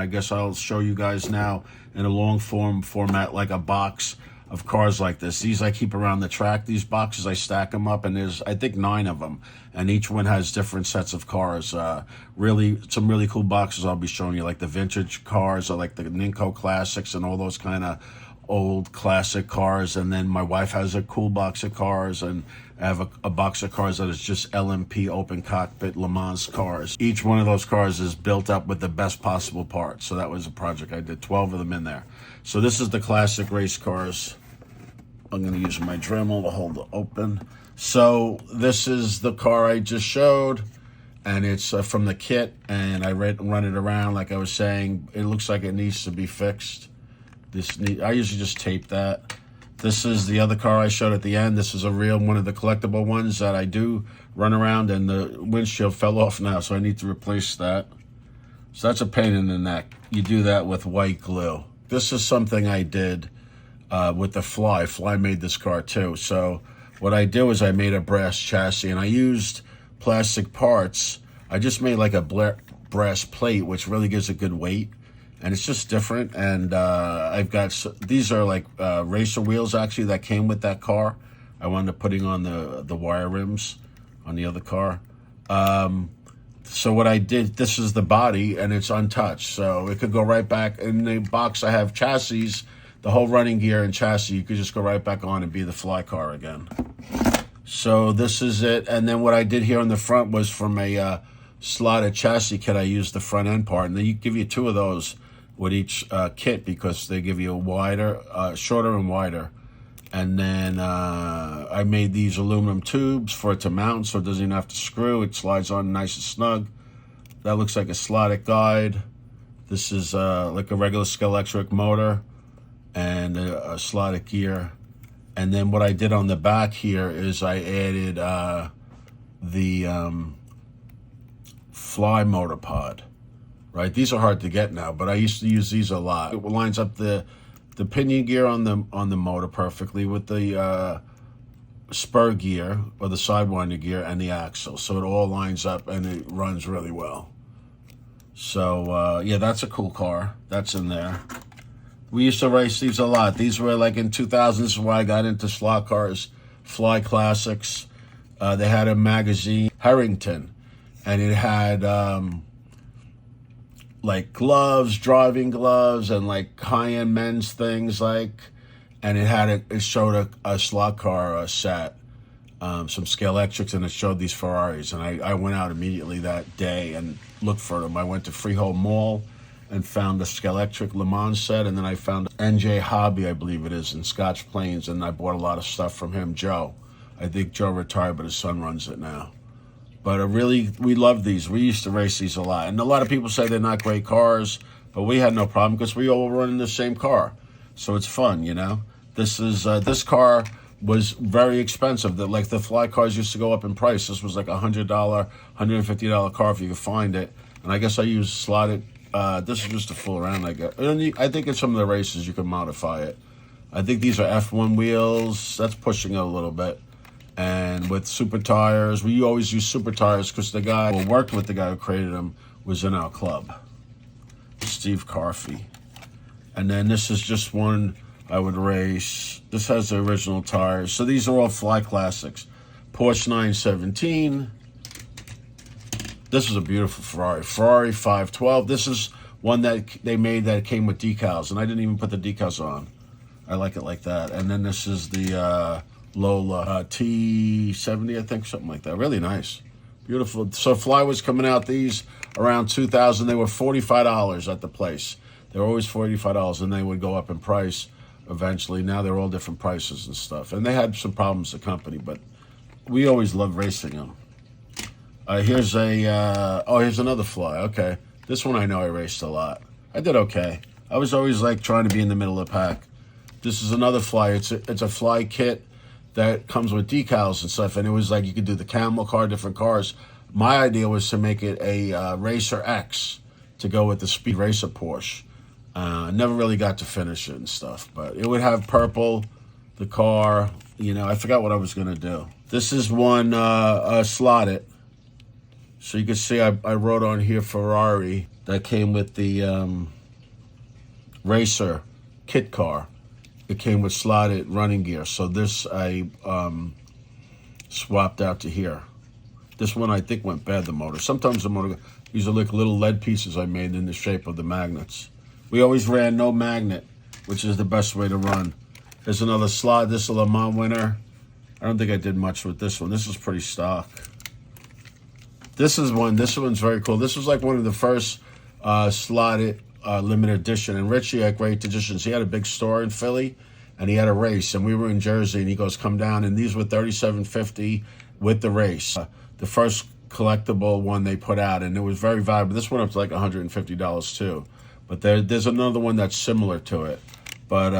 I guess I'll show you guys now in a long format, like a box of cars like this. These I keep around the track. These boxes, I stack them up, and there's, I think, 9 of them, and each one has different sets of cars. Really, some really cool boxes I'll be showing you, like the vintage cars, or like the Ninko Classics and all those kind of old classic cars. And then my wife has a cool box of cars, and I have a box of cars that is just LMP open cockpit Le Mans cars. Each one of those cars is built up with the best possible parts. So that was a project I did, 12 of them in there. So this is the classic race cars. I'm going to use my Dremel to hold it open. So this is the car I just showed, and it's from the kit, and I run it around like I was saying. It looks like it needs to be fixed. I usually just tape that. This is the other car I showed at the end. This is a real one of the collectible ones that I do run around, and the windshield fell off now, so I need to replace that. So that's a pain in the neck. You do that with white glue. This is something I did with the Fly. Fly made this car too. So what I do is I made a brass chassis, and I used plastic parts. I just made like a brass plate, which really gives a good weight. And it's just different. And I've got, these are like racer wheels actually that came with that car. I wound up putting on the wire rims on the other car. So what I did, this is the body, and it's untouched. So it could go right back. In the box I have chassis, the whole running gear and chassis, you could just go right back on and be the Fly car again. So this is it. And then what I did here on the front was from a slotted chassis kit. I used the front end part, and they give you 2 of those with each kit, because they give you a wider, shorter and wider. And then I made these aluminum tubes for it to mount, so it doesn't even have to screw. It slides on nice and snug. That looks like a slotted guide. This is like a regular Scalextric motor and a slotted gear. And then what I did on the back here is I added the Fly motor pod. Right, these are hard to get now, but I used to use these a lot. It lines up the pinion gear on the motor perfectly with the spur gear or the sidewinder gear and the axle, so it all lines up and it runs really well. So yeah, that's a cool car. That's in there. We used to race these a lot. These were like in 2000s, this is why I got into slot cars, Fly Classics. They had a magazine, Harrington, and it had like gloves, driving gloves, and like high-end men's things, like, and it showed a slot car set, some Scalextrics, and it showed these Ferraris, and I went out immediately that day and looked for them. I went to Freehold Mall and found the Scalextric Le Mans set, and then I found NJ Hobby, I believe it is, in Scotch Plains, and I bought a lot of stuff from him, Joe. I think Joe retired, but his son runs it now. But we love these. We used to race these a lot. And a lot of people say they're not great cars, but we had no problem because we all run in the same car. So it's fun, you know? This car was very expensive. Like the Fly cars used to go up in price. This was like a $100, $150 car if you could find it. And I guess I used slotted. This is just to fool around, I guess. And I think in some of the races you can modify it. I think these are F1 wheels. That's pushing it a little bit. And with super tires, we always use super tires because the guy who worked with the guy who created them was in our club, Steve Carfey. And then this is just one I would race. This has the original tires. So these are all Fly Classics. Porsche 917. This is a beautiful Ferrari. Ferrari 512. This is one that they made that came with decals, and I didn't even put the decals on. I like it like that. And then this is the Lola T70, I think, something like that. Really nice. Beautiful. So Fly was coming out these around 2000. They were $45 at the place. They were always $45, and they would go up in price eventually. Now they're all different prices and stuff. And they had some problems, the company, but we always loved racing them. Here's another Fly. Okay. This one I know I raced a lot. I did okay. I was always like trying to be in the middle of the pack. This is another Fly. It's a Fly kit that comes with decals and stuff, and it was like you could do the camel car, different cars. My idea was to make it a Racer X to go with the Speed Racer Porsche. Never really got to finish it and stuff, but it would have purple, the car, you know, I forgot what I was going to do. This is one slotted. So you can see I wrote on here Ferrari. that came with the racer kit car. It came with slotted running gear. So this I swapped out to here. This one I think went bad, the motor. Sometimes the motor, these are like little lead pieces I made in the shape of the magnets. We always ran no magnet, which is the best way to run. There's another slot. This is a Le Mans winner. I don't think I did much with this one. This is pretty stock. This one's very cool. This was like one of the first slotted limited edition. And Richie had great editions. He had a big store in Philly, and he had a race. And we were in Jersey, and he goes, come down. And these were $37.50 with the race. The first collectible one they put out, and it was very valuable. This went up to like $150 too. But there's another one that's similar to it. But,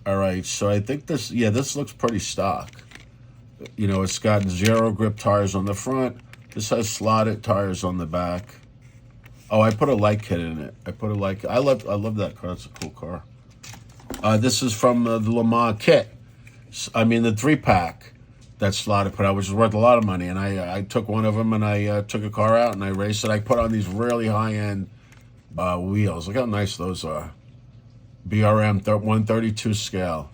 all right, so I think this looks pretty stock. You know, it's got zero grip tires on the front. This has slotted tires on the back. Oh, I put a light kit in it. I love that car. It's a cool car. This is from the Le Mans kit. I mean, the 3-pack that slotted put out, which is worth a lot of money. And I took one of them, and I took a car out, and I raced it. I put on these really high-end wheels. Look how nice those are. BRM 132 scale.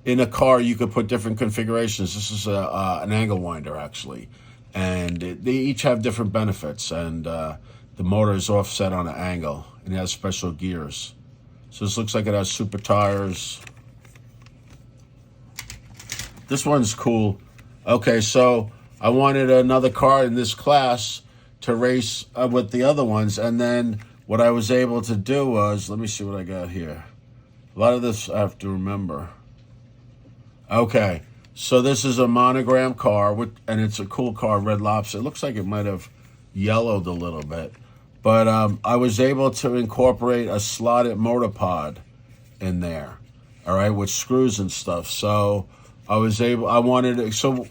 In a car, you could put different configurations. This is an angle winder, actually. And they each have different benefits. And the motor is offset on an angle. And it has special gears. So this looks like it has super tires. This one's cool. Okay, so I wanted another car in this class to race with the other ones. And then what I was able to do was, let me see what I got here. A lot of this I have to remember. Okay, so this is a monogram car, and it's a cool car, Red Lobster. It looks like it might have yellowed a little bit. But I was able to incorporate a slotted motor pod in there, all right, with screws and stuff. So so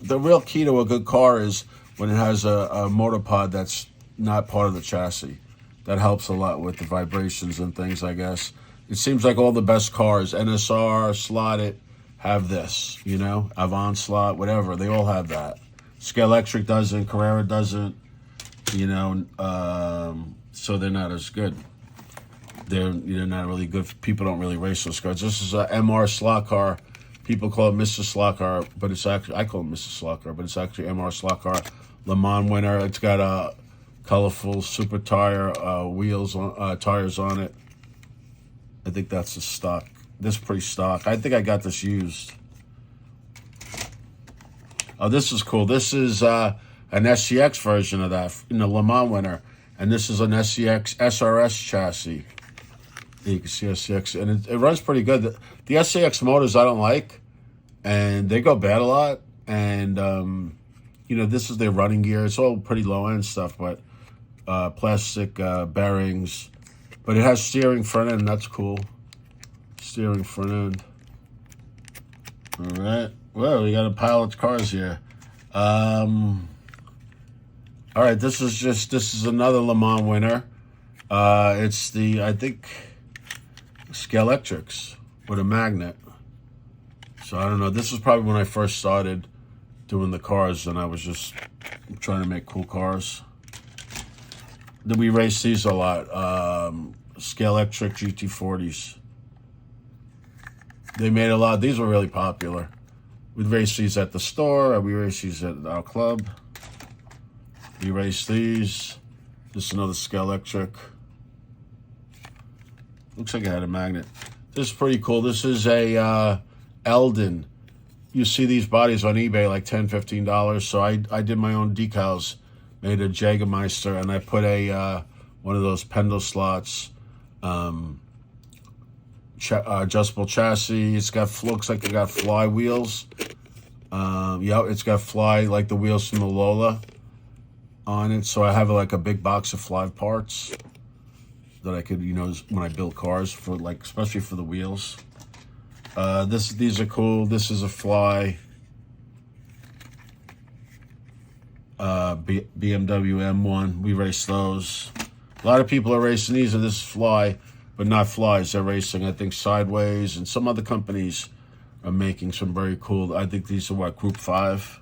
the real key to a good car is when it has a motor pod that's not part of the chassis. That helps a lot with the vibrations and things, I guess. It seems like all the best cars, NSR, slotted, have this, you know, Avant slot, whatever. They all have that. Scalextric doesn't, Carrera doesn't, you know, so they're not as good. They're not really good. People don't really race those cars. This is a MR slot car. People call it Mr. Slot Car, but it's actually, I call it Mr. Slot Car, but it's actually MR Slot Car. Le Mans winner. It's got a colorful super tire tires on it. I think that's a stock. This is pretty stock. I think I got this used. Oh, this is cool. This is an SCX version of that, the Le Mans winner. And this is an SCX SRS chassis. You can see SCX, and it runs pretty good. The SCX motors I don't like, and they go bad a lot. And, you know, this is their running gear. It's all pretty low-end stuff, but plastic bearings. But it has steering front end. That's cool. Steering front end. All right. Well, we got a pile of cars here. All right. This is another Le Mans winner. It's the, I think, Scalextrics with a magnet. So I don't know. This is probably when I first started doing the cars, and I was just trying to make cool cars. Then we raced these a lot. Scalextric GT40s. They made a lot. These were really popular. We'd race these at the store. We raced these at our club. We raced these. This is another Scalextric. Looks like it had a magnet. This is pretty cool. This is a Eldon. You see these bodies on eBay like $10, $15. So I did my own decals. Made a Jägermeister, and I put a one of those pendle slots, adjustable chassis. It's got, looks like it got fly wheels. Yeah, it's got fly like the wheels from the Lola on it. So I have like a big box of fly parts that I could, you know, when I build cars for, like, especially for the wheels. These are cool. This is a fly. BMW M1. We race those. A lot of people are racing these, and this is fly, but not flies. They're racing, I think, sideways, and some other companies are making some very cool. I think these are what, Group 5.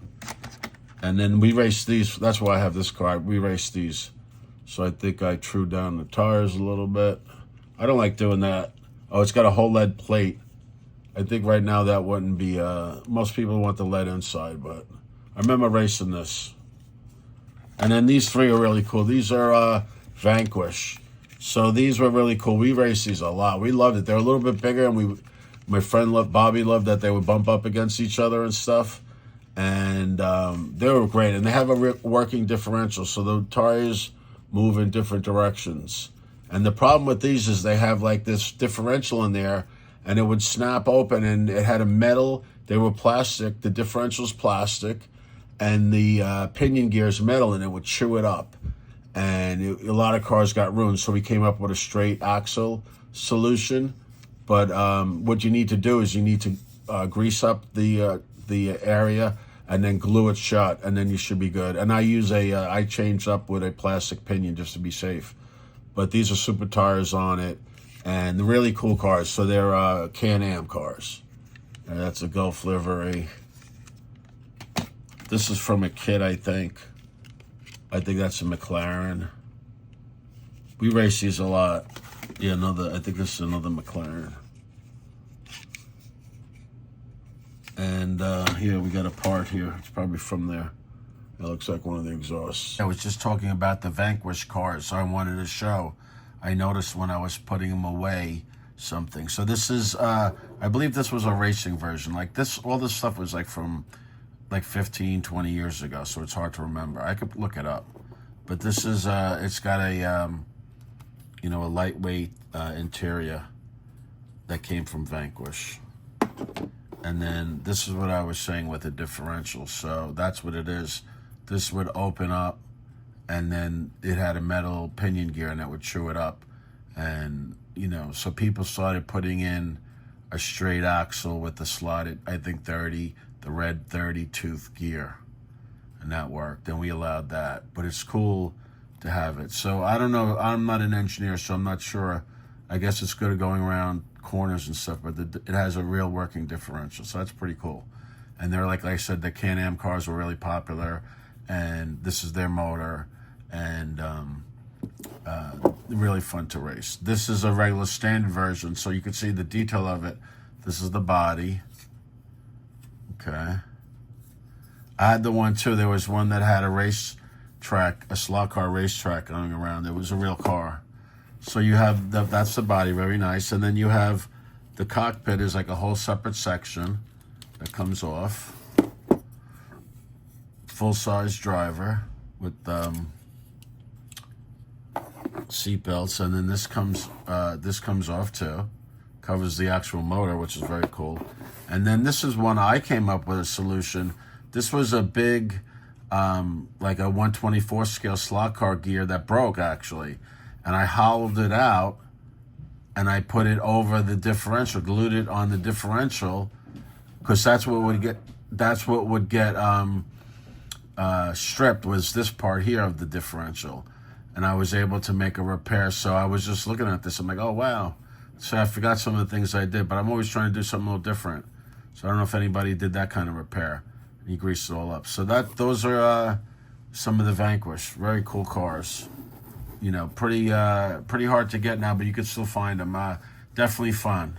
And then we race these. That's why I have this car. We race these. So I think I threw down the tires a little bit. I don't like doing that. Oh, it's got a whole lead plate. I think right now that wouldn't be, most people want the lead inside, but I remember racing this. And then these three are really cool. These are Vanquish. So these were really cool. We raced these a lot. We loved it. They're a little bit bigger, and my friend Bobby loved that they would bump up against each other and stuff. And they were great. And they have a working differential, so the tires move in different directions. And the problem with these is they have like this differential in there, and it would snap open, and it had a metal. They were plastic. The differential's plastic, and the pinion gear's metal, and it would chew it up. And a lot of cars got ruined, so we came up with a straight axle solution. But what you need to do is you need to grease up the area and then glue it shut, and then you should be good. And I changed up with a plastic pinion just to be safe. But these are super tires on it, and they're really cool cars. So they're Can-Am cars. And that's a Gulf livery. This is from a kid, I think. I think that's a McLaren. We race these a lot. Yeah, I think this is another McLaren. And here we got a part here. It's probably from there. It looks like one of the exhausts. I was just talking about the Vanquish cars, so I wanted to show. I noticed when I was putting them away something. So this is, I believe this was a racing version. Like this, all this stuff was like from like 15, 20 years ago, so it's hard to remember. I could look it up. But this is, it's got a, a lightweight interior that came from Vanquish. And then this is what I was saying with the differential. So that's what it is. This would open up, and then it had a metal pinion gear, and that would chew it up. And, so people started putting in a straight axle with the slotted, I think the red 30 tooth gear. And that worked, and we allowed that. But it's cool to have it. So I don't know. I'm not an engineer, so I'm not sure. I guess it's good at going around corners and stuff, but it has a real working differential, so that's pretty cool. And they're like I said, the Can-Am cars were really popular, and this is their motor, and really fun to race. This is a regular standard version, so you can see the detail of it. This is the body. Okay. I had the one too. There was one that had a racetrack, a slot car racetrack going around. It was a real car. So you have that's the body, very nice. And then you have the cockpit is like a whole separate section that comes off. Full-size driver with seat belts, and then this comes off too. Covers the actual motor, which is very cool. And then this is one I came up with a solution. This was a big, like a 124 scale slot car gear that broke actually. And I hollowed it out, and I put it over the differential, glued it on the differential, because that's what would get stripped, was this part here of the differential. And I was able to make a repair. So I was just looking at this. I'm like, oh, wow. So I forgot some of the things I did, but I'm always trying to do something a little different. So I don't know if anybody did that kind of repair. You grease it all up. So those are some of the Vanquish. Very cool cars. Pretty hard to get now, but you can still find them. Definitely fun.